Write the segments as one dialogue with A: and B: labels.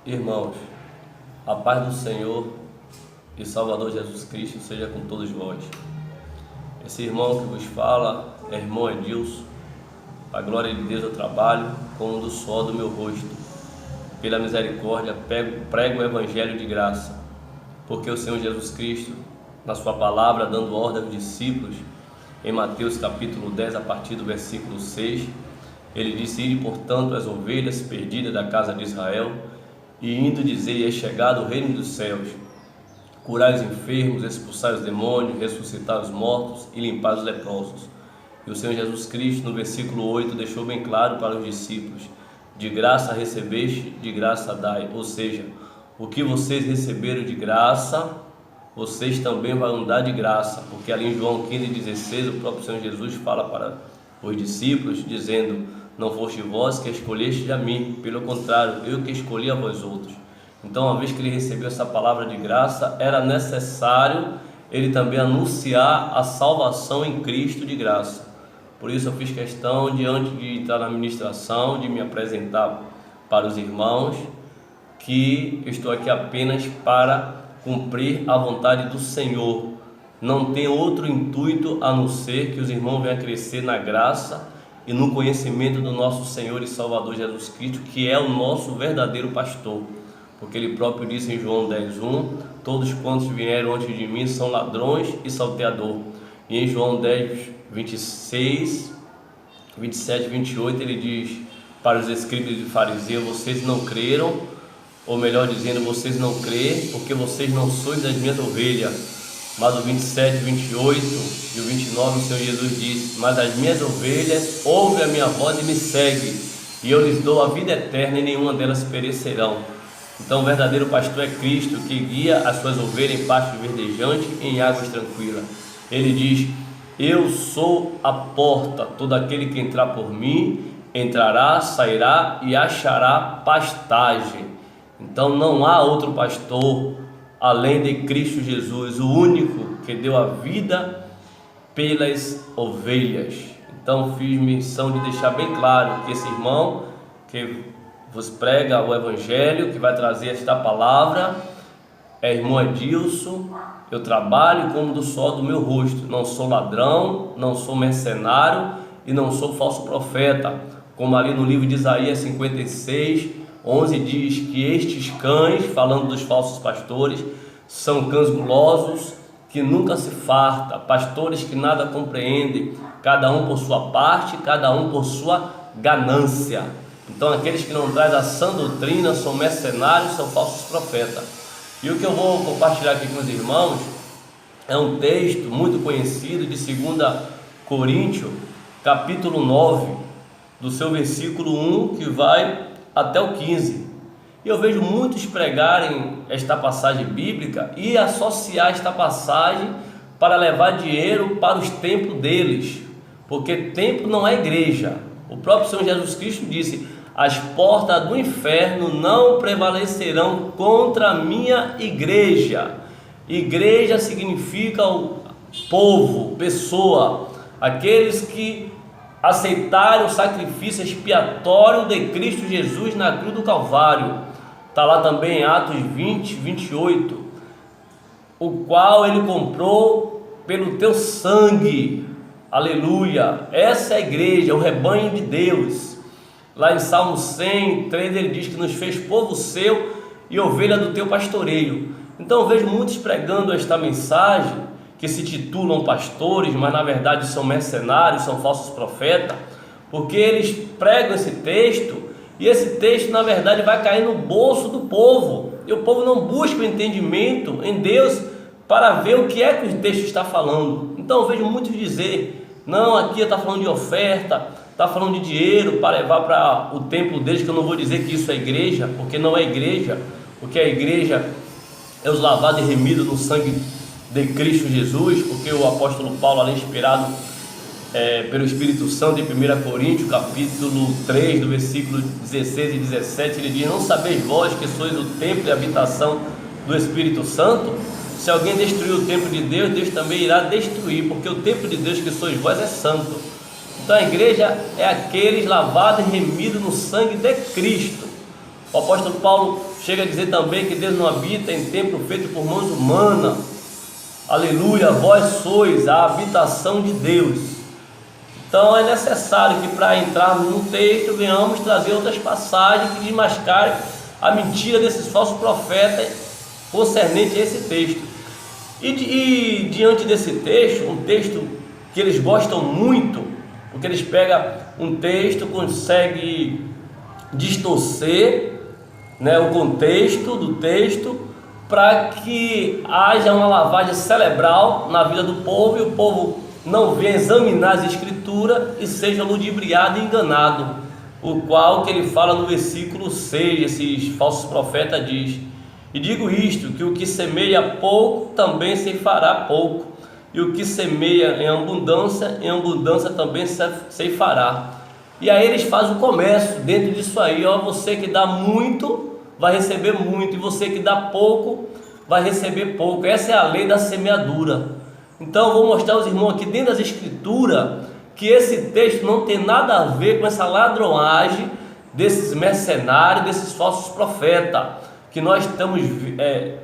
A: Irmãos, a paz do Senhor e Salvador Jesus Cristo seja com todos vós. Esse irmão que vos fala é irmão Edilson. A glória de Deus eu trabalho como do suor do meu rosto. Pela misericórdia prego o evangelho de graça, porque o Senhor Jesus Cristo, na sua palavra, dando ordem aos discípulos, em Mateus capítulo 10, a partir do versículo 6, ele disse: ide, portanto, as ovelhas perdidas da casa de Israel, e indo dizer: é chegado o reino dos céus, curai os enfermos, expulsai os demônios, ressuscitai os mortos e limpar os leprosos. E o Senhor Jesus Cristo, no versículo 8, deixou bem claro para os discípulos: de graça recebeste, de graça dai. Ou seja, o que vocês receberam de graça, vocês também vão dar de graça, porque ali em João 15,16 o próprio Senhor Jesus fala para os discípulos, dizendo: não foste vós que escolhestes a mim, pelo contrário, eu que escolhi a vós outros. Então, uma vez que ele recebeu essa palavra de graça, era necessário ele também anunciar a salvação em Cristo de graça. Por isso eu fiz questão, diante de entrar na ministração, de me apresentar para os irmãos, que eu estou aqui apenas para cumprir a vontade do Senhor. Não tem outro intuito a não ser que os irmãos venham a crescer na graça e no conhecimento do nosso Senhor e Salvador Jesus Cristo, que é o nosso verdadeiro pastor. Porque ele próprio disse em João 10:1: todos quantos vieram antes de mim são ladrões e salteador. E em João 10:26, 27 e 28 ele diz para os escribas e fariseus: vocês não creram, ou melhor dizendo, vocês não creem porque vocês não sois das minhas ovelhas. Mas o 27, 28 e o 29 o Senhor Jesus disse: mas as minhas ovelhas ouvem a minha voz e me seguem, e eu lhes dou a vida eterna e nenhuma delas perecerão. Então o verdadeiro pastor é Cristo, que guia as suas ovelhas em pasto verdejante e em águas tranquilas. Ele diz: eu sou a porta, todo aquele que entrar por mim entrará, sairá e achará pastagem. Então não há outro pastor além de Cristo Jesus, o único que deu a vida pelas ovelhas. Então fiz menção de deixar bem claro que esse irmão que vos prega o evangelho, que vai trazer esta palavra, é irmão Edilson. Eu trabalho como do suor do meu rosto. Não sou ladrão, não sou mercenário e não sou falso profeta. Como ali no livro de Isaías 56, 11 diz que estes cães, falando dos falsos pastores, são cães gulosos que nunca se farta, pastores que nada compreendem, cada um por sua parte, cada um por sua ganância. Então aqueles que não trazem a sã doutrina são mercenários, são falsos profetas. E o que eu vou compartilhar aqui com os irmãos é um texto muito conhecido de 2 Coríntios, capítulo 9, do seu versículo 1, que vai até o 15. E eu vejo muitos pregarem esta passagem bíblica e associar esta passagem para levar dinheiro para os templos deles, porque templo não é igreja. O próprio Senhor Jesus Cristo disse: as portas do inferno não prevalecerão contra a minha igreja. Igreja significa o povo, pessoa, aqueles que aceitaram o sacrifício expiatório de Cristo Jesus na cruz do Calvário. Está lá também em Atos 20, 28, o qual ele comprou pelo teu sangue. Aleluia! Essa é a igreja, o rebanho de Deus. Lá em Salmo 100, 3, ele diz que nos fez povo seu e ovelha do teu pastoreio. Então eu vejo muitos pregando esta mensagem, que se titulam pastores, mas na verdade são mercenários, são falsos profetas, porque eles pregam esse texto, e esse texto na verdade vai cair no bolso do povo, e o povo não busca o entendimento em Deus para ver o que é que o texto está falando. Então eu vejo muitos dizer: não, aqui está falando de oferta, está falando de dinheiro para levar para o templo deles, que eu não vou dizer que isso é igreja, porque não é igreja. O que é igreja é os lavados e remidos no sangue de Cristo Jesus, porque o apóstolo Paulo, ali inspirado pelo Espírito Santo, em 1 Coríntios capítulo 3, do versículo 16 e 17, ele diz: não sabeis vós que sois o templo e habitação do Espírito Santo? Se alguém destruir o templo de Deus, Deus também irá destruir, porque o templo de Deus que sois vós é santo. Então a igreja é aqueles lavados e remidos no sangue de Cristo. O apóstolo Paulo chega a dizer também que Deus não habita em templo feito por mãos humanas. Aleluia, vós sois a habitação de Deus. Então é necessário que para entrarmos no texto venhamos trazer outras passagens que desmascarem a mentira desses falsos profetas concernente a esse texto. E diante desse texto, um texto que eles gostam muito, porque eles pegam um texto, conseguem distorcer, né, o contexto do texto, para que haja uma lavagem cerebral na vida do povo, e o povo não venha examinar as escrituras e seja ludibriado e enganado, o qual que ele fala no versículo 6, esses falsos profetas diz: e digo isto, que o que semeia pouco também se fará pouco, e o que semeia em abundância também se fará. E aí eles fazem o comércio dentro disso aí, ó, você que dá muito vai receber muito, e você que dá pouco vai receber pouco. Essa é a lei da semeadura. Então eu vou mostrar aos irmãos aqui dentro das escrituras que esse texto não tem nada a ver com essa ladroagem desses mercenários, desses falsos profetas, que nós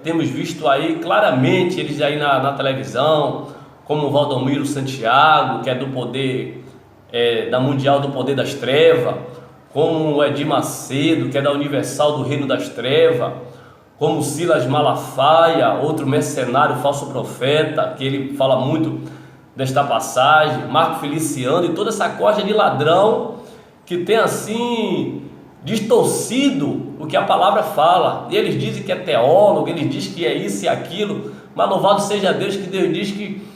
A: temos visto aí claramente, eles aí na televisão, como o Valdomiro Santiago, que é do poder, da Mundial do Poder das Trevas, como o Edir Macedo, que é da Universal do Reino das Trevas, como Silas Malafaia, outro mercenário falso profeta, que ele fala muito desta passagem, Marco Feliciano e toda essa corja de ladrão que tem assim distorcido o que a palavra fala. E eles dizem que é teólogo, eles dizem que é isso e aquilo, mas louvado seja Deus, que Deus diz que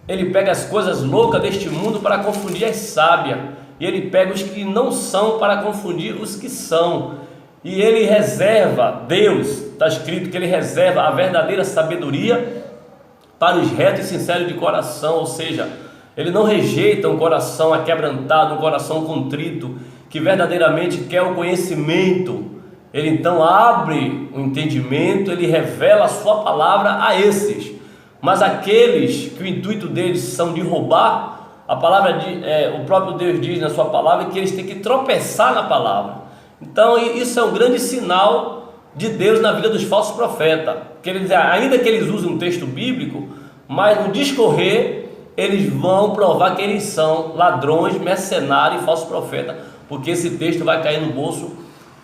A: ele pega as coisas loucas deste mundo para confundir as sábias, e ele pega os que não são para confundir os que são. E ele reserva, Deus, está escrito que ele reserva a verdadeira sabedoria para os retos e sinceros de coração, ou seja, ele não rejeita um coração aquebrantado, um coração contrito, que verdadeiramente quer o conhecimento. Ele então abre o entendimento, ele revela a sua palavra a esses. Mas aqueles que o intuito deles são de roubar, a palavra o próprio Deus diz na sua palavra que eles têm que tropeçar na palavra. Então isso é um grande sinal de Deus na vida dos falsos profetas, que eles, ainda que eles usem um texto bíblico, mas no discorrer eles vão provar que eles são ladrões, mercenários e falsos profetas, porque esse texto vai cair no bolso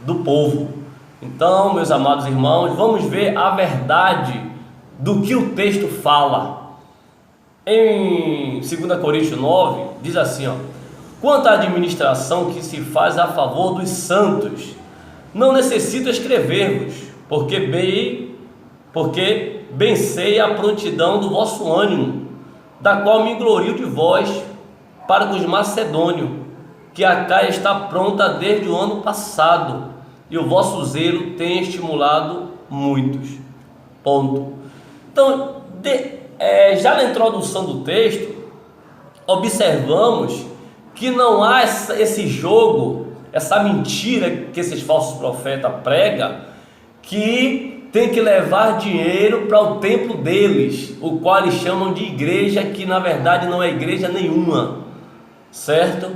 A: do povo. Então, meus amados irmãos, vamos ver a verdade do que o texto fala. Em 2 Coríntios 9 diz assim, ó: quanto à administração que se faz a favor dos santos, não necessito escrever-vos, porque bem sei a prontidão do vosso ânimo, da qual me glorio de vós para com os macedônios, que a Caia está pronta desde o ano passado, e o vosso zelo tem estimulado muitos. Ponto. Então, já na introdução do texto, observamos que não há esse jogo, essa mentira que esses falsos profetas pregam, que tem que levar dinheiro para o templo deles, o qual eles chamam de igreja, que na verdade não é igreja nenhuma, certo?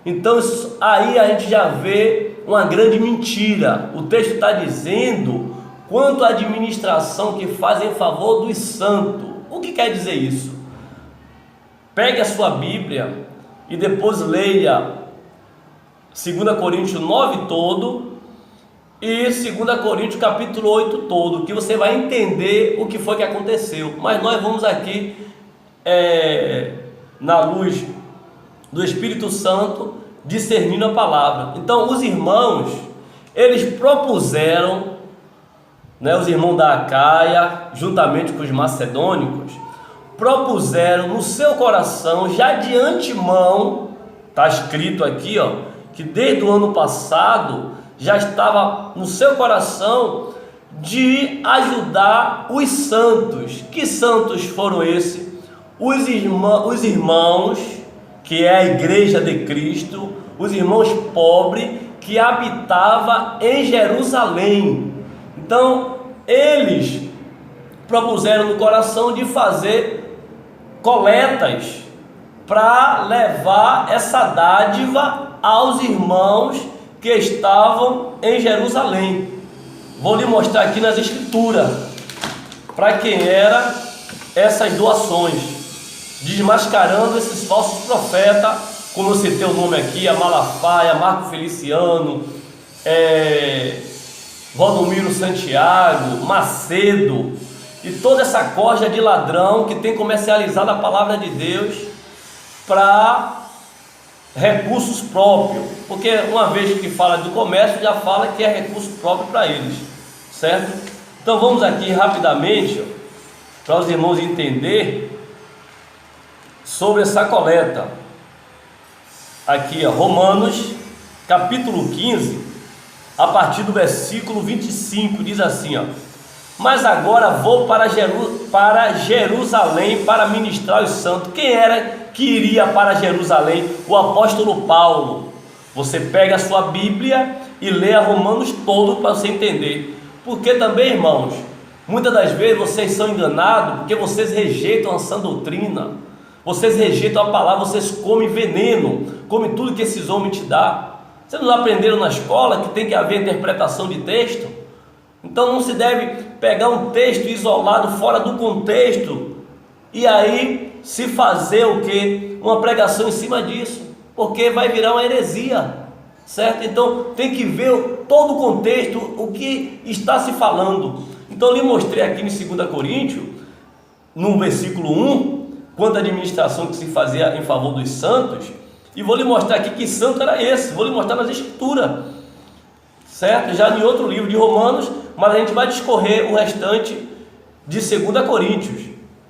A: Então aí a gente já vê uma grande mentira. O texto está dizendo quanto à administração que fazem em favor dos santos. O que quer dizer isso? Pegue a sua Bíblia e depois leia 2 Coríntios 9 todo e 2 Coríntios capítulo 8 todo, que você vai entender o que foi que aconteceu. Mas nós vamos aqui na luz do Espírito Santo discernindo a palavra. Então os irmãos, eles propuseram, os irmãos da Acaia, juntamente com os macedônicos, propuseram no seu coração, já de antemão, está escrito aqui, ó, que desde o ano passado já estava no seu coração de ajudar os santos. Que santos foram esses? Os irmãos, que é a igreja de Cristo, os irmãos pobres que habitavam em Jerusalém. Então eles propuseram no coração de fazer coletas para levar essa dádiva aos irmãos que estavam em Jerusalém. vou lhe mostrar aqui nas escrituras para quem era essas doações, desmascarando esses falsos profetas, como eu citei o nome aqui, a Malafaia, Marco Feliciano, Valdomiro Santiago, Macedo, e toda essa corja de ladrão que tem comercializado a palavra de Deus para recursos próprios, porque uma vez que fala do comércio, já fala que é recurso próprio para eles, certo? Então vamos aqui rapidamente, para os irmãos entenderem sobre essa coleta. Aqui, Romanos, capítulo 15, a partir do versículo 25, diz assim, mas agora vou para Jerusalém para ministrar os santos. Quem era que iria para Jerusalém? O apóstolo Paulo. Você pega a sua Bíblia e lê a Romanos todo para você entender. Porque também, irmãos, muitas das vezes vocês são enganados porque vocês rejeitam a sã doutrina, vocês rejeitam a palavra, vocês comem veneno, comem tudo que esses homens te dão. Vocês não aprenderam na escola que tem que haver interpretação de texto? Então não se deve pegar um texto isolado fora do contexto e aí se fazer o quê? Uma pregação em cima disso, porque vai virar uma heresia, certo? Então tem que ver todo o contexto, o que está se falando. Então eu lhe mostrei aqui em 2 Coríntios, no versículo 1, quanto à administração que se fazia em favor dos santos, e vou lhe mostrar aqui que santo era esse, vou lhe mostrar nas escrituras, certo? Já em outro livro de Romanos, mas a gente vai discorrer o restante de 2 Coríntios,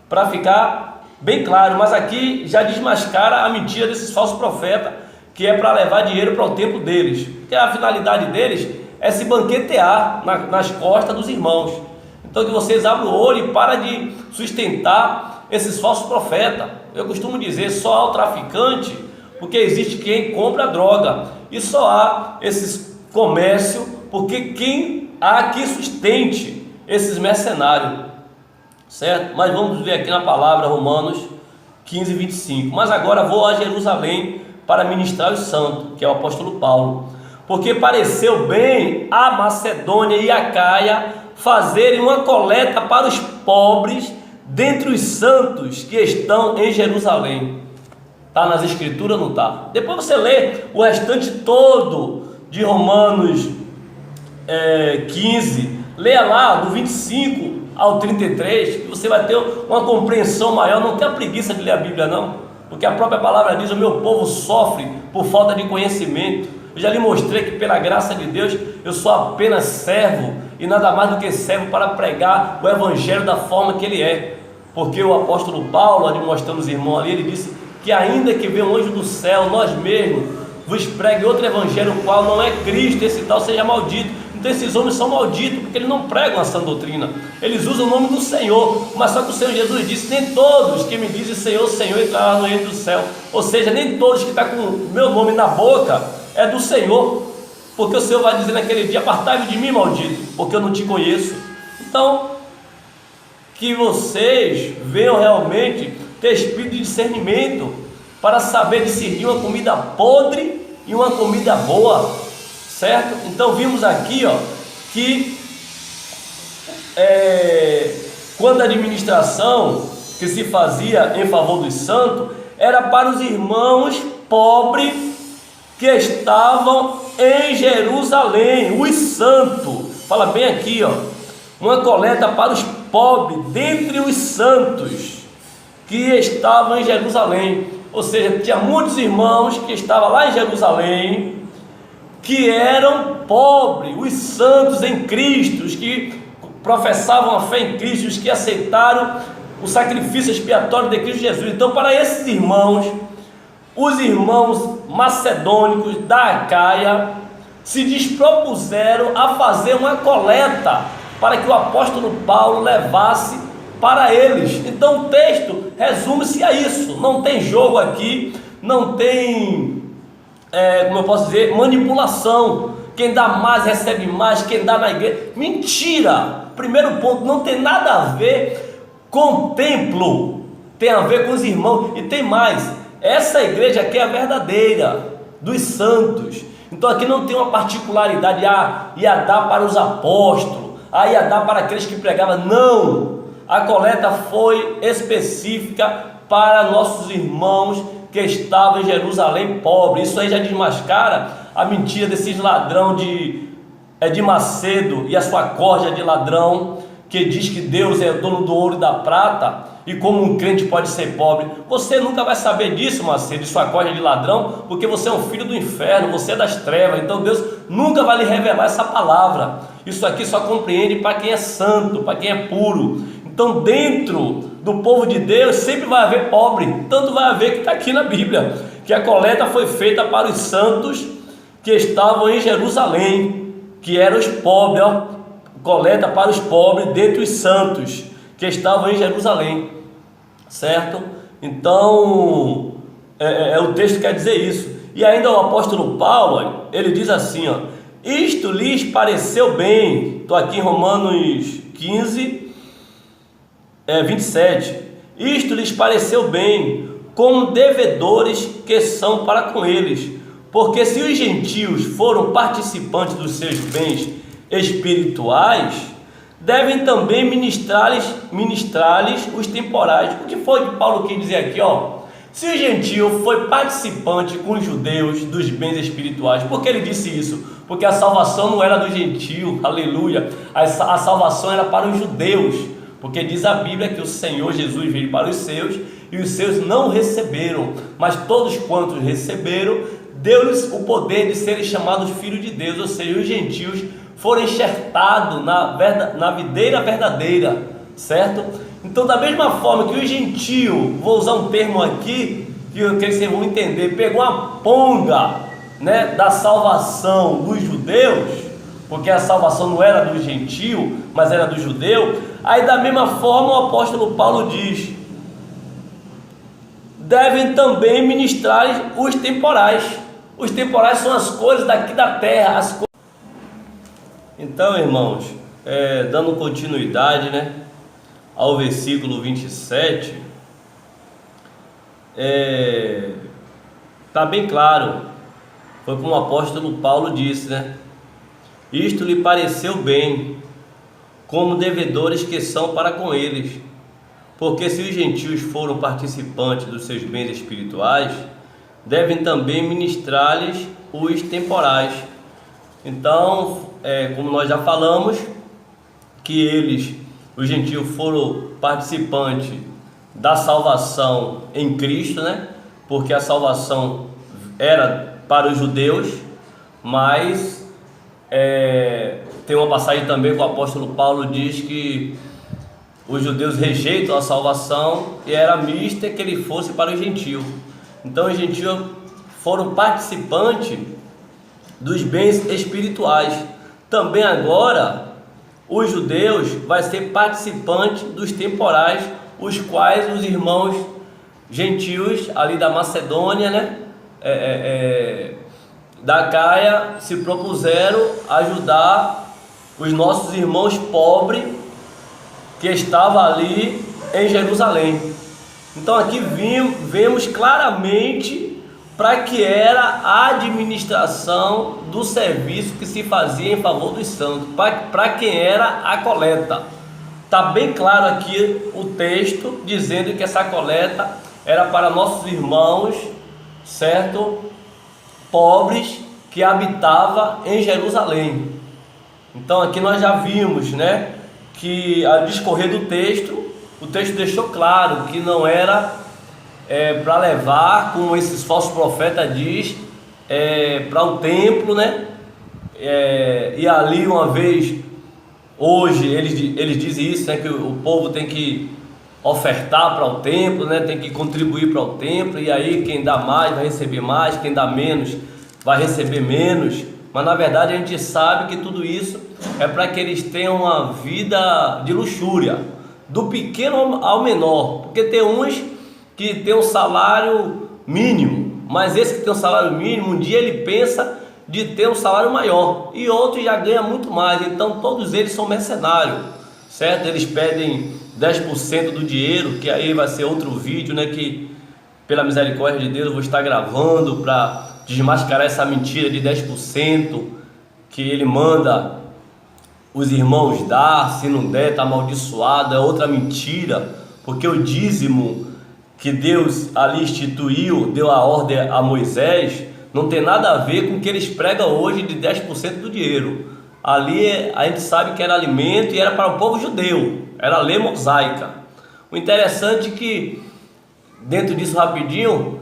A: para ficar bem claro, mas aqui já desmascara a mentira desses falsos profetas, que é para levar dinheiro para o templo deles, porque a finalidade deles é se banquetear nas costas dos irmãos. Então que vocês abram o olho e parem de sustentar esses falsos profetas. Eu costumo dizer, só há o traficante, porque existe quem compra droga, e só há esses comércio, porque quem há que sustente esses mercenários, certo? Mas vamos ver aqui na palavra Romanos 15, 25. Mas agora vou a Jerusalém para ministrar os santos, que é o apóstolo Paulo, porque pareceu bem a Macedônia e a Caia fazerem uma coleta para os pobres dentre os santos que estão em Jerusalém. Está nas escrituras, não está? Depois você lê o restante todo de Romanos 15, leia lá do 25 ao 33, que você vai ter uma compreensão maior. Não tenha preguiça de ler a Bíblia não, porque a própria palavra diz: o meu povo sofre por falta de conhecimento. Eu já lhe mostrei que pela graça de Deus eu sou apenas servo e nada mais do que servo para pregar o evangelho da forma que ele é, porque o apóstolo Paulo, ali mostrando os irmãos ali, ele disse que ainda que venha um anjo do céu, nós mesmos vos pregue outro evangelho, o qual não é Cristo, esse tal seja maldito. Então esses homens são malditos, porque eles não pregam a sã doutrina, eles usam o nome do Senhor, mas só que o Senhor Jesus disse: nem todos que me dizem Senhor, Senhor entrarão no reino do céu. Ou seja, nem todos que estão com o meu nome na boca é do Senhor, porque o Senhor vai dizer naquele dia: apartai-vos de mim, maldito, porque eu não te conheço. Então, que vocês venham realmente ter espírito de discernimento, para saber discernir uma comida podre e uma comida boa, certo? Então vimos aqui que quando a administração que se fazia em favor dos santos era para os irmãos pobres que estavam em Jerusalém, os santos. Fala bem aqui, uma coleta para os pobres dentre os santos que estavam em Jerusalém. Ou seja, tinha muitos irmãos que estavam lá em Jerusalém, que eram pobres, os santos em Cristo, os que professavam a fé em Cristo, os que aceitaram o sacrifício expiatório de Cristo Jesus. Então, para esses irmãos, os irmãos macedônicos da Acaia se despropuseram a fazer uma coleta para que o apóstolo Paulo levasse para eles. Então o texto resume-se a isso, não tem jogo aqui, não tem, como eu posso dizer, manipulação. Quem dá mais recebe mais, quem dá na igreja, mentira. Primeiro ponto, não tem nada a ver com o templo, tem a ver com os irmãos. E tem mais, essa igreja aqui é a verdadeira, dos santos, Então aqui não tem uma particularidade, ia dar para os apóstolos, ia dar para aqueles que pregavam. Não, a coleta foi específica para nossos irmãos que estavam em Jerusalém pobre. Isso aí já desmascara a mentira desses ladrão de Macedo e a sua corja de ladrão, que diz que Deus é o dono do ouro e da prata, e como um crente pode ser pobre. Você nunca vai saber disso, Macedo, de sua corja de ladrão, porque você é um filho do inferno, você é das trevas. Então Deus nunca vai lhe revelar essa palavra. Isso aqui só compreende para quem é santo, para quem é puro. Então dentro do povo de Deus sempre vai haver pobre. Tanto vai haver que está aqui na Bíblia, que a coleta foi feita para os santos que estavam em Jerusalém, que eram os pobres, coleta para os pobres dentre os santos que estavam em Jerusalém, certo? Então, o texto quer dizer isso. E ainda o apóstolo Paulo, ele diz assim, isto lhes pareceu bem. Estou aqui em Romanos 15, 27. Isto lhes pareceu bem, como devedores que são para com eles. Porque se os gentios foram participantes dos seus bens espirituais, devem também ministrar-lhes os temporais. O que foi que Paulo quis dizer aqui? Se o gentio foi participante com os judeus dos bens espirituais, por que ele disse isso? Porque a salvação não era do gentio, aleluia, a salvação era para os judeus, porque diz a Bíblia que o Senhor Jesus veio para os seus, e os seus não receberam, mas todos quantos receberam, deu-lhes o poder de serem chamados filhos de Deus, ou seja, os gentios foram enxertados na videira verdadeira, certo? Então, da mesma forma que o gentio, vou usar um termo aqui que vocês vão entender, pegou a ponga, né, da salvação dos judeus, porque a salvação não era do gentio, mas era do judeu. Aí da mesma forma o apóstolo Paulo diz: devem também ministrar os temporais. Os temporais são as coisas daqui da terra, Então, irmãos, dando continuidade, né, ao versículo 27, está bem claro, foi como o apóstolo Paulo disse, né? Isto lhe pareceu bem, como devedores que são para com eles, porque se os gentios foram participantes dos seus bens espirituais, devem também ministrar-lhes os temporais. Então, como nós já falamos, que os gentios foram participantes da salvação em Cristo, né? Porque a salvação era para os judeus, mas tem uma passagem também que o apóstolo Paulo diz que os judeus rejeitam a salvação e era mista que ele fosse para os gentios. Então os gentios foram participantes dos bens espirituais. Também agora os judeus vai ser participantes dos temporais, os quais os irmãos gentios ali da Macedônia, né, da Caia, se propuseram ajudar os nossos irmãos pobres que estavam ali em Jerusalém. Então aqui vemos claramente para que era a administração do serviço que se fazia em favor dos santos, para quem era a coleta. Está bem claro aqui o texto dizendo que essa coleta era para nossos irmãos, certo? Pobres que habitavam em Jerusalém. Então aqui nós já vimos, né, que a discorrer do texto, o texto deixou claro que não era para levar, como esses falsos profetas diz, para o templo, né? E ali uma vez, hoje eles dizem isso, né, que o povo tem que ofertar para o templo, né, tem que contribuir para o templo, e aí quem dá mais vai receber mais, quem dá menos vai receber menos. Mas na verdade a gente sabe que tudo isso é para que eles tenham uma vida de luxúria, do pequeno ao menor, porque tem uns que tem um salário mínimo, mas esse que tem um salário mínimo, um dia ele pensa de ter um salário maior, e outros já ganham muito mais. Então todos eles são mercenários, certo? Eles pedem 10% do dinheiro, que aí vai ser outro vídeo, né, que pela misericórdia de Deus eu vou estar gravando para desmascarar essa mentira de 10% que ele manda os irmãos dar, se não der está amaldiçoado. É outra mentira, porque o dízimo que Deus ali instituiu, deu a ordem a Moisés, não tem nada a ver com o que eles pregam hoje de 10% do dinheiro. Ali a gente sabe que era alimento e era para o povo judeu, era a lei mosaica. O interessante é que dentro disso rapidinho,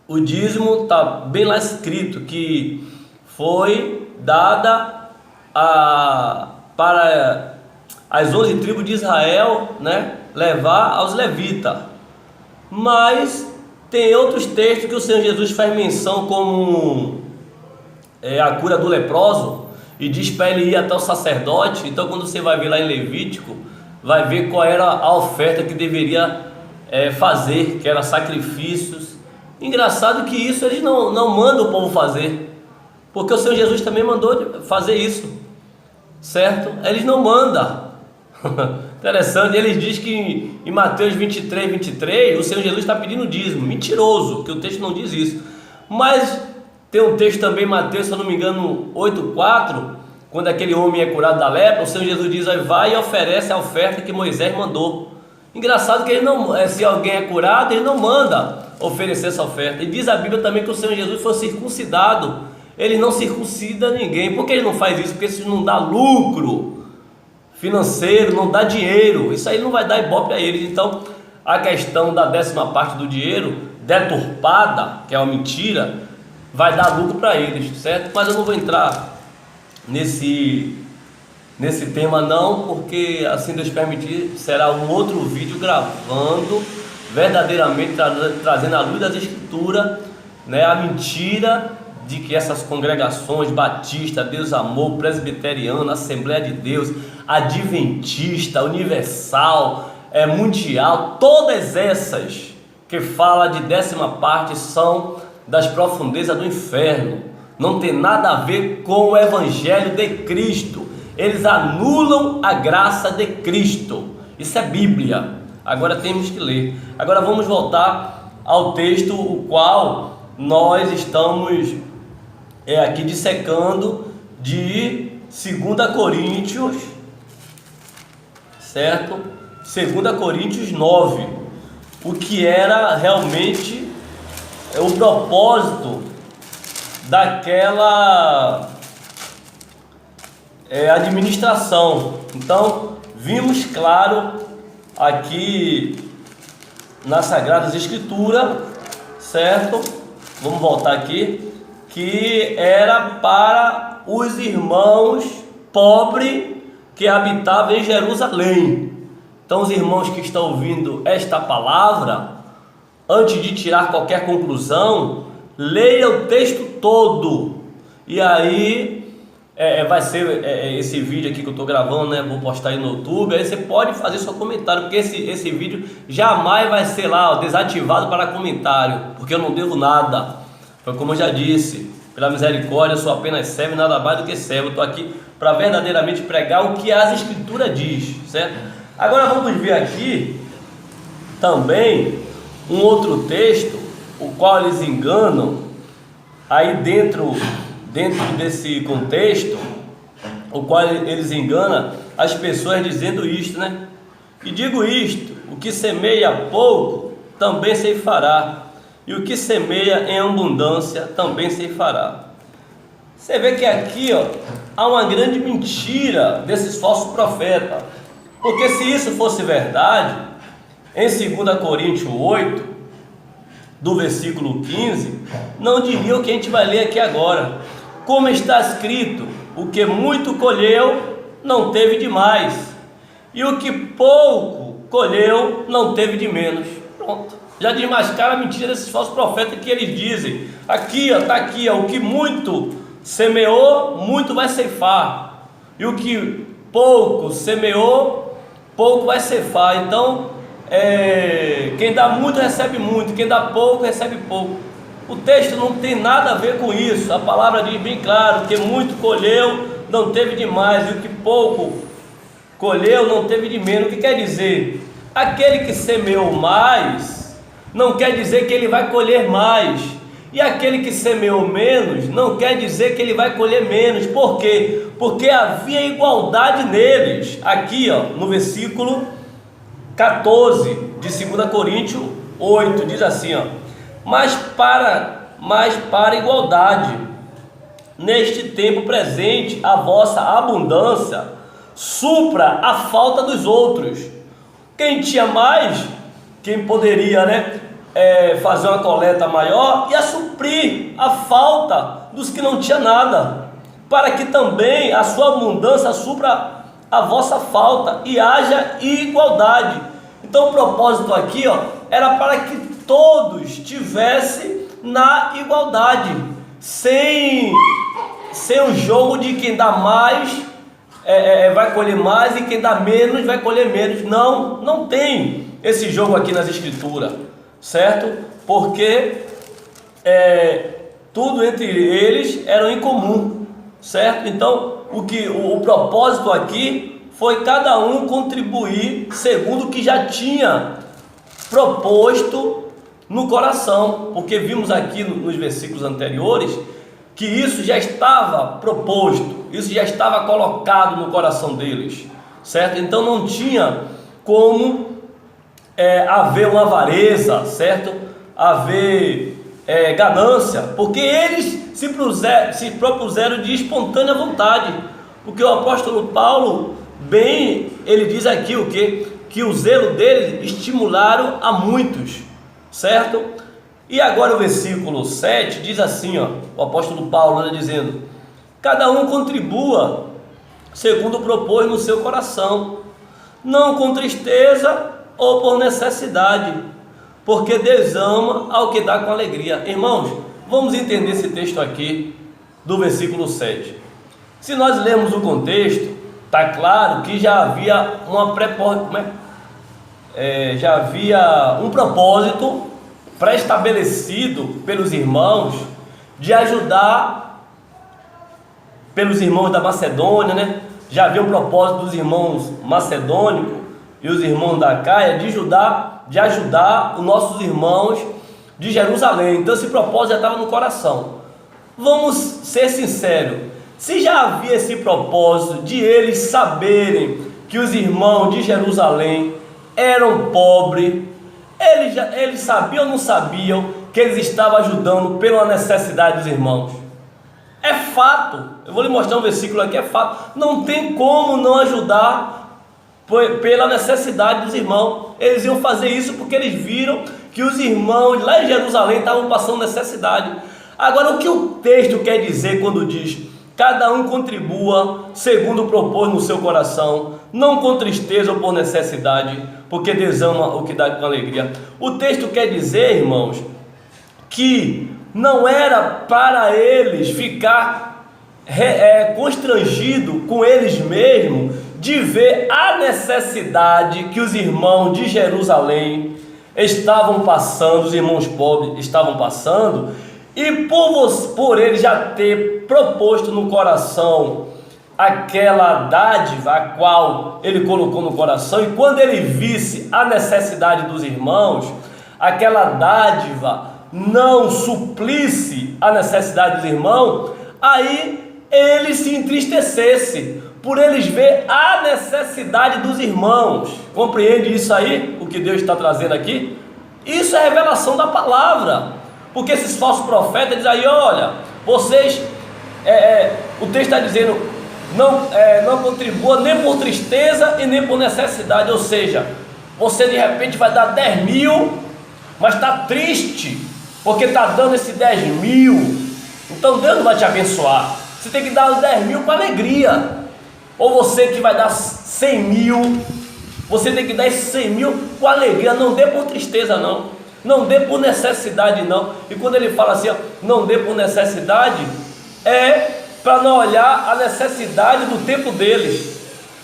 A: o dízimo está bem lá escrito que foi dada para as 11 tribos de Israel, né, levar aos levitas. Mas tem outros textos que o Senhor Jesus faz menção, como a cura do leproso, e diz para ele ir até o sacerdote. Então quando você vai ver lá em Levítico, vai ver qual era a oferta que deveria fazer, que era sacrifícios. Engraçado que isso eles não mandam o povo fazer, porque o Senhor Jesus também mandou fazer isso, certo? Eles não mandam. Interessante, eles dizem que em Mateus 23, o Senhor Jesus está pedindo dízimo. Mentiroso, que o texto não diz isso. Mas tem um texto também, Mateus, se eu não me engano, 8,4, quando aquele homem é curado da lepra, o Senhor Jesus diz: vai e oferece a oferta que Moisés mandou. Engraçado que ele não, se alguém é curado, ele não manda oferecer essa oferta. E diz a Bíblia também que o Senhor Jesus foi circuncidado. Ele não circuncida ninguém. Por que ele não faz isso? Porque isso não dá lucro financeiro, não dá dinheiro. Isso aí não vai dar ibope a eles. Então a questão da 10ª parte do dinheiro deturpada, que é uma mentira, vai dar lucro para eles, certo? Mas eu não vou entrar nesse tema não, porque assim Deus permitir, será um outro vídeo gravando verdadeiramente, trazendo à luz das escrituras, né, a mentira de que essas congregações batista, Deus Amor, presbiteriana, Assembleia de Deus, adventista, universal, mundial, todas essas que fala de 10ª parte são das profundezas do inferno. Não tem nada a ver com o evangelho de Cristo. Eles anulam a graça de Cristo. Isso é Bíblia. Agora temos que ler. Agora vamos voltar ao texto o qual nós estamos aqui dissecando, de 2 Coríntios, certo? 2 Coríntios 9, o que era realmente o propósito daquela administração. Então vimos claro aqui nas Sagradas Escrituras, certo? Vamos voltar aqui, que era para os irmãos pobres que habitavam em Jerusalém. Então os irmãos que estão ouvindo esta palavra, antes de tirar qualquer conclusão, leia o texto todo. E aí vai ser esse vídeo aqui que eu estou gravando, né? Vou postar aí no YouTube. Aí você pode fazer seu comentário, porque esse vídeo jamais vai ser lá desativado para comentário, porque eu não devo nada. Foi como eu já disse, pela misericórdia eu sou apenas servo, nada mais do que servo. Eu estou aqui para verdadeiramente pregar o que as Escrituras diz, certo? Agora vamos ver aqui também um outro texto, o qual eles enganam aí dentro desse contexto, o qual eles enganam as pessoas dizendo isto, né? E digo isto: o que semeia pouco também ceifará, e o que semeia em abundância também ceifará. Você vê que aqui há uma grande mentira desses falsos profetas, porque se isso fosse verdade, em 2 Coríntios 8, do versículo 15, não diria o que a gente vai ler aqui agora. Como está escrito: o que muito colheu não teve de mais, e o que pouco colheu não teve de menos. Pronto, já desmascara a mentira desses falsos profetas, que eles dizem aqui, está aqui, o que muito semeou, muito vai ceifar, e o que pouco semeou, pouco vai ceifar. Então quem dá muito recebe muito, quem dá pouco recebe pouco. O texto não tem nada a ver com isso. A palavra diz bem claro que muito colheu não teve de mais, e o que pouco colheu não teve de menos. O que quer dizer? Aquele que semeou mais não quer dizer que ele vai colher mais. E aquele que semeou menos, não quer dizer que ele vai colher menos. Por quê? Porque havia igualdade neles. Aqui, ó, no versículo 14 de 2 Coríntios 8, diz assim, ó: mas para igualdade, neste tempo presente, a vossa abundância supra a falta dos outros. Quem tinha mais, quem poderia, fazer uma coleta maior, ia suprir a falta dos que não tinham nada, para que também a sua abundância supra a vossa falta e haja igualdade. Então o propósito aqui, era para que todos tivessem na igualdade, sem o jogo de quem dá mais vai colher mais e quem dá menos vai colher menos. Não tem esse jogo aqui nas escrituras, certo? Porque tudo entre eles era em comum, certo? Então o propósito aqui foi cada um contribuir segundo o que já tinha proposto no coração, porque vimos aqui nos versículos anteriores que isso já estava proposto, isso já estava colocado no coração deles, certo? Então não tinha como haver uma avareza, certo? Haver ganância, porque eles se propuseram de espontânea vontade, porque o apóstolo Paulo, ele diz aqui o quê? Que o zelo deles estimularam a muitos, certo? E agora o versículo 7 diz assim, o apóstolo Paulo dizendo: cada um contribua segundo propôs no seu coração, não com tristeza ou por necessidade, porque Deus ama ao que dá com alegria. Irmãos, vamos entender esse texto aqui do versículo 7. Se nós lermos o contexto, está claro que já havia já havia um propósito pré-estabelecido pelos irmãos de ajudar, pelos irmãos da Macedônia, Já havia um propósito dos irmãos macedônicos e os irmãos da Caia de ajudar os nossos irmãos de Jerusalém. Então esse propósito já estava no coração. Vamos ser sinceros, se já havia esse propósito de eles saberem que os irmãos de Jerusalém eram pobres, eles sabiam ou não sabiam que eles estavam ajudando pela necessidade dos irmãos? É fato. Eu vou lhe mostrar um versículo aqui, é fato. Não tem como não ajudar pela necessidade dos irmãos. Eles iam fazer isso porque eles viram que os irmãos lá em Jerusalém estavam passando necessidade. Agora, o que o texto quer dizer quando diz: cada um contribua segundo propôs no seu coração, não com tristeza ou por necessidade, porque Deus ama o que dá com alegria? O texto quer dizer, irmãos, que não era para eles ficar constrangido com eles mesmos de ver a necessidade que os irmãos de Jerusalém estavam passando, os irmãos pobres estavam passando, e por ele já ter proposto no coração aquela dádiva a qual ele colocou no coração, e quando ele visse a necessidade dos irmãos, aquela dádiva não suplisse a necessidade dos irmãos, aí ele se entristecesse por eles ver a necessidade dos irmãos. Compreende isso aí? O que Deus está trazendo aqui? Isso é revelação da palavra, porque esses falsos profetas dizem aí: olha, vocês, o texto está dizendo, não contribua nem por tristeza e nem por necessidade. Ou seja, você de repente vai dar 10 mil, mas está triste porque está dando esse 10 mil, então Deus não vai te abençoar. Você tem que dar os 10 mil com alegria. Ou você que vai dar 100 mil, você tem que dar esses 100 mil com alegria. Não dê por tristeza, não dê por necessidade, não. E quando ele fala assim, não dê por necessidade, é para não olhar a necessidade do tempo deles.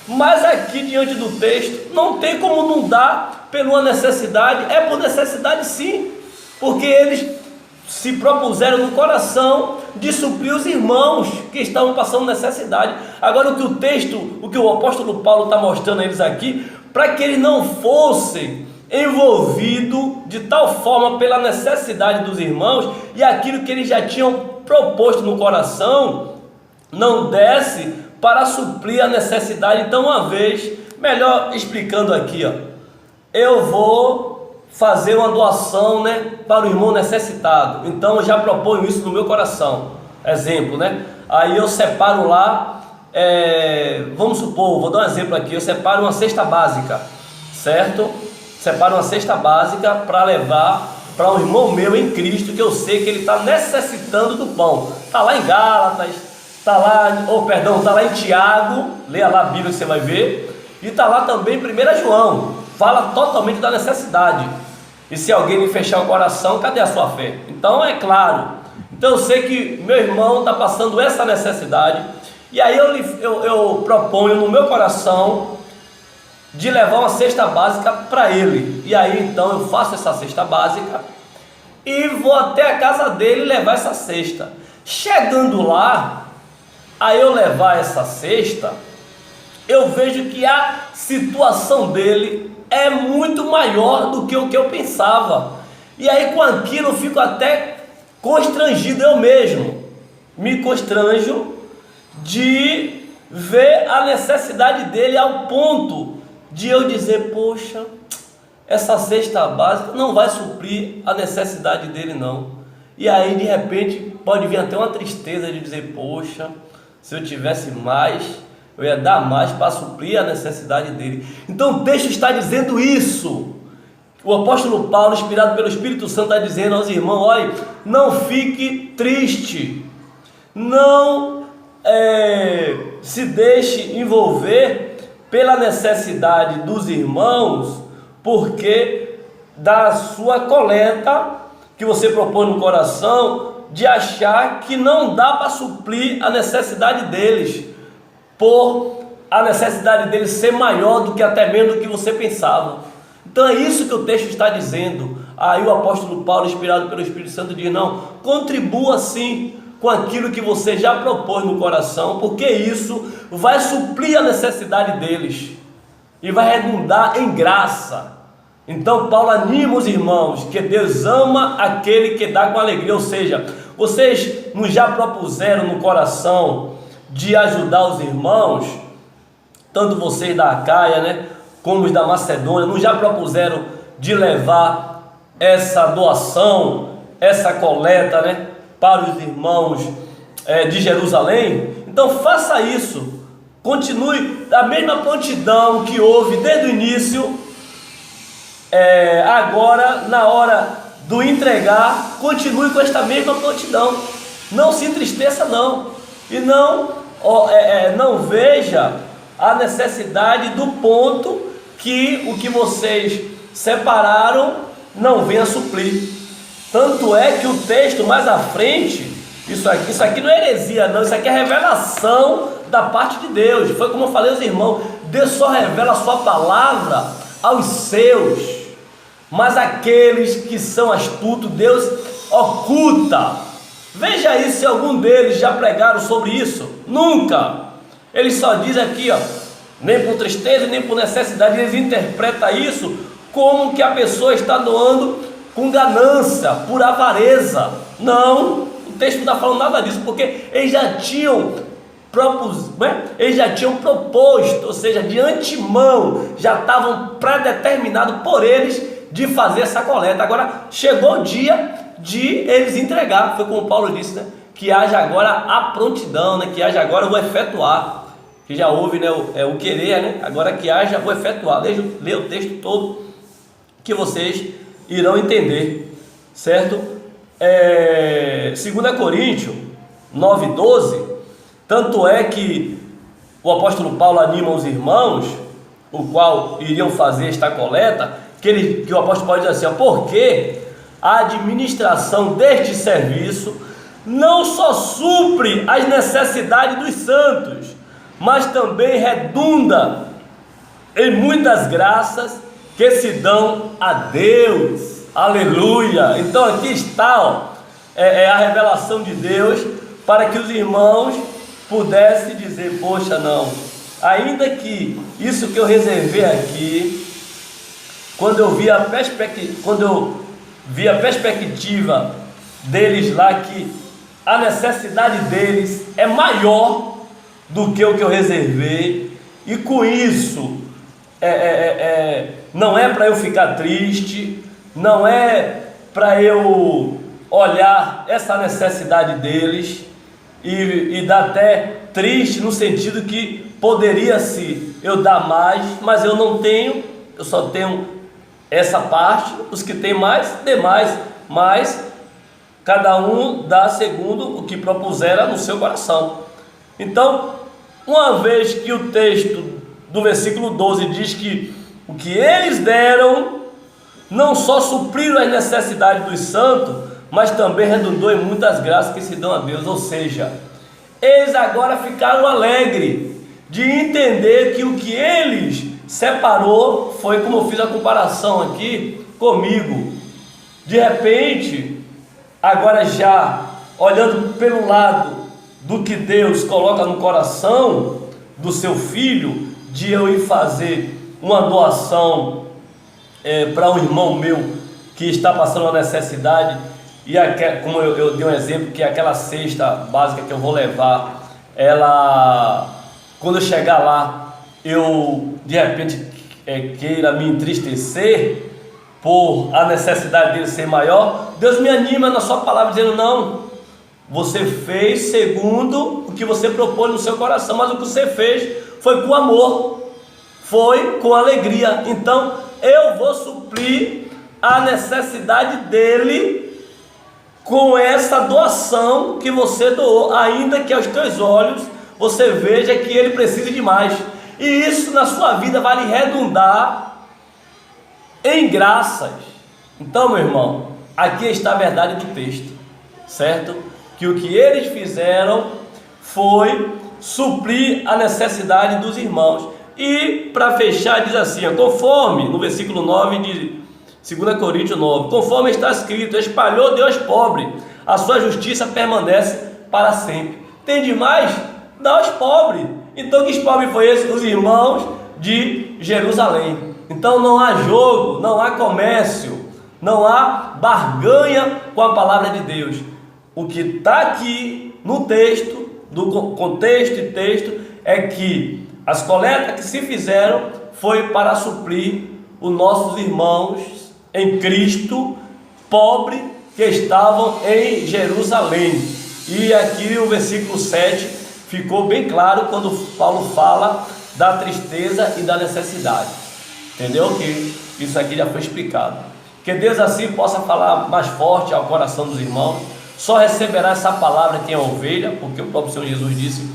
A: Mas aqui diante do texto, não tem como não dar por uma necessidade. É por necessidade sim, porque eles se propuseram no coração de suprir os irmãos que estavam passando necessidade. Agora o que o apóstolo Paulo está mostrando a eles aqui, para que eles não fossem envolvido de tal forma pela necessidade dos irmãos, e aquilo que eles já tinham proposto no coração não desse para suprir a necessidade. Então, uma vez, melhor explicando aqui, eu vou fazer uma doação, para o irmão necessitado. Então eu já proponho isso no meu coração. Exemplo, aí eu separo lá, vamos supor, vou dar um exemplo aqui, eu separo uma cesta básica, certo? Separo uma cesta básica para levar para um irmão meu em Cristo, que eu sei que ele está necessitando do pão. Está lá em Gálatas, está lá em Tiago, leia lá a Bíblia que você vai ver, e está lá também em 1 João, fala totalmente da necessidade. E se alguém lhe fechar o coração, cadê a sua fé? Então é claro. Então eu sei que meu irmão está passando essa necessidade, e aí eu proponho no meu coração de levar uma cesta básica para ele. E aí então eu faço essa cesta básica e vou até a casa dele levar essa cesta. Chegando lá, aí eu levar essa cesta, eu vejo que a situação dele é muito maior do que o que eu pensava. E aí com aquilo eu fico até constrangido, eu mesmo me constranjo de ver a necessidade dele, ao ponto de eu dizer, poxa, essa cesta básica não vai suprir a necessidade dele não. E aí de repente pode vir até uma tristeza de dizer, poxa, se eu tivesse mais, eu ia dar mais para suprir a necessidade dele. Então o texto está dizendo isso. O apóstolo Paulo, inspirado pelo Espírito Santo, está dizendo aos irmãos, olha, não fique triste, não se deixe envolver pela necessidade dos irmãos, porque da sua coleta que você propõe no coração, de achar que não dá para suprir a necessidade deles, por a necessidade deles ser maior do que até mesmo do que você pensava. Então é isso que o texto está dizendo. Aí o apóstolo Paulo, inspirado pelo Espírito Santo, diz, não, contribua sim com aquilo que você já propôs no coração, porque isso vai suprir a necessidade deles e vai redundar em graça. Então Paulo anima os irmãos que Deus ama aquele que dá com alegria. Ou seja, vocês não já propuseram no coração de ajudar os irmãos, tanto vocês da Acaia, como os da Macedônia, não já propuseram de levar essa doação, essa coleta, para os irmãos de Jerusalém? Então faça isso, continue da mesma prontidão que houve desde o início. Agora, na hora do entregar, continue com esta mesma prontidão, não se entristeça não, e não veja a necessidade do ponto que o que vocês separaram não venha suprir. Tanto é que o texto mais à frente, isso aqui não é heresia não, isso aqui é revelação da parte de Deus. Foi como eu falei aos irmãos, Deus só revela a sua palavra aos seus, mas aqueles que são astutos, Deus oculta. Veja aí se algum deles já pregaram sobre isso. Nunca. Ele só diz aqui, nem por tristeza, nem por necessidade. Eles interpretam isso como que a pessoa está doando com ganância, por avareza. Não, o texto não está falando nada disso, porque eles já tinham proposto, ou seja, de antemão, já estavam pré-determinados por eles de fazer essa coleta. Agora chegou o dia de eles entregar. Foi como Paulo disse, que haja agora a prontidão, que haja agora o efetuar, que já houve o querer, agora que haja o efetuar. Leia o texto todo que vocês irão entender, certo? 2 Coríntios 9:12, tanto é que o apóstolo Paulo anima os irmãos, o qual iriam fazer esta coleta, que o apóstolo Paulo diz assim, porque a administração deste serviço não só supre as necessidades dos santos, mas também redunda em muitas graças que se dão a Deus. Aleluia! Então aqui está a revelação de Deus, para que os irmãos pudessem dizer, poxa, não, ainda que isso que eu reservei aqui, quando eu vi a perspectiva deles lá, que a necessidade deles é maior do que o que eu reservei, e com isso não é para eu ficar triste, não é para eu olhar essa necessidade deles e dar até triste, no sentido que poderia se eu dar mais, mas eu não tenho, eu só tenho essa parte. Os que têm mais, dê mais, mas cada um dá segundo o que propusera no seu coração. Então, uma vez que o texto do versículo 12 diz que o que eles deram não só supriram as necessidades dos santos, mas também redundou em muitas graças que se dão a Deus. Ou seja, eles agora ficaram alegres de entender que o que eles separou foi, como eu fiz a comparação aqui comigo. De repente, agora já olhando pelo lado do que Deus coloca no coração do seu filho, de eu ir fazer uma doação para um irmão meu que está passando uma necessidade, e como eu dei um exemplo, que aquela cesta básica que eu vou levar, ela, quando eu chegar lá, eu de repente queira me entristecer por a necessidade dele ser maior, Deus me anima na sua palavra dizendo: não, você fez segundo o que você propôs no seu coração, mas o que você fez foi com amor, foi com alegria. Então eu vou suprir a necessidade dele com essa doação que você doou, ainda que aos teus olhos você veja que ele precisa de mais. E isso na sua vida vai lhe redundar em graças. Então, meu irmão, aqui está a verdade do texto, certo? Que o que eles fizeram foi suprir a necessidade dos irmãos. E para fechar diz assim, conforme no versículo 9 de 2 Coríntios 9, conforme está escrito: espalhou Deus pobre, a sua justiça permanece para sempre. Tem demais? Dá aos pobres. Então que pobre foi esse? Os irmãos de Jerusalém. Então não há jogo, não há comércio, não há barganha com a palavra de Deus. O que está aqui no texto, do contexto e texto, é que as coletas que se fizeram foi para suprir os nossos irmãos em Cristo, pobres, que estavam em Jerusalém. E aqui o versículo 7 ficou bem claro quando Paulo fala da tristeza e da necessidade. Entendeu? Que isso aqui já foi explicado. Que Deus assim possa falar mais forte ao coração dos irmãos. Só receberá essa palavra quem é ovelha, porque o próprio Senhor Jesus disse: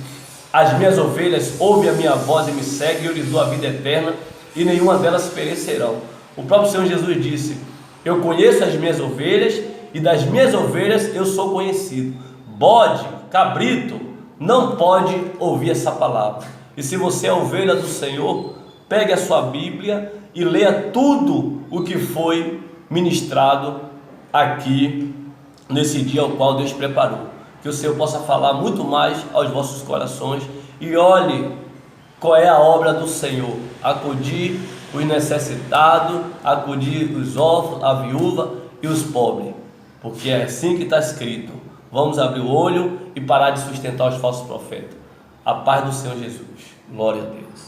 A: as minhas ovelhas ouvem a minha voz e me seguem, e eu lhes dou a vida eterna, e nenhuma delas perecerão. O próprio Senhor Jesus disse: eu conheço as minhas ovelhas, e das minhas ovelhas eu sou conhecido. Bode, cabrito, não pode ouvir essa palavra. E se você é ovelha do Senhor, pegue a sua Bíblia e leia tudo o que foi ministrado aqui nesse dia ao qual Deus preparou. Que o Senhor possa falar muito mais aos vossos corações. E olhe qual é a obra do Senhor: acudir os necessitados, acudir os órfãos, a viúva e os pobres, porque é assim que está escrito. Vamos abrir o olho e parar de sustentar os falsos profetas. A paz do Senhor Jesus. Glória a Deus.